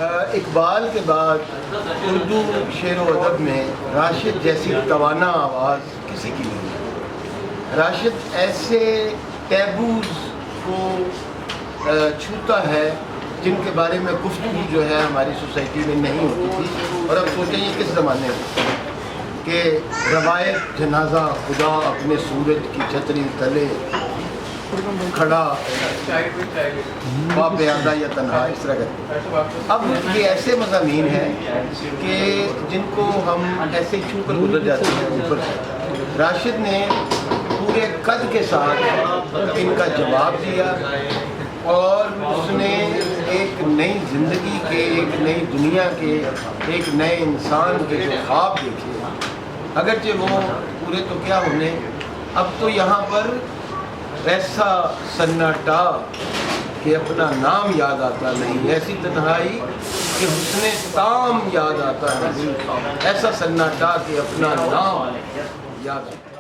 اقبال کے بعد اردو شعر و ادب میں راشد جیسی توانا آواز کسی کی نہیں ہے۔ راشد ایسے ٹیبوز کو چھوتا ہے جن کے بارے میں گفتگو جو ہے ہماری سوسائٹی میں نہیں ہوتی تھی، اور اب سوچیں یہ کس زمانے میں کہ روایت جنازہ خدا اپنے سورج کی چھتری تلے کھڑا باپ آدھا یا تنہا، اس طرح کرتے۔ اب یہ ایسے مضامین ہیں کہ جن کو ہم ایسے چھو کر گزر جاتے ہیں اوپر سے۔ راشد نے پورے قد کے ساتھ ان کا جواب دیا اور اس نے ایک نئی زندگی کے، ایک نئی دنیا کے، ایک نئے انسان کے جو خواب دیکھے، اگرچہ وہ پورے تو کیا ہونے، اب تو یہاں پر ایسا سناٹا کہ اپنا نام یاد آتا نہیں، ایسی تنہائی کہ حسن تام یاد آتا ہے، ایسا سناٹا کہ اپنا نام یاد آتا ہے۔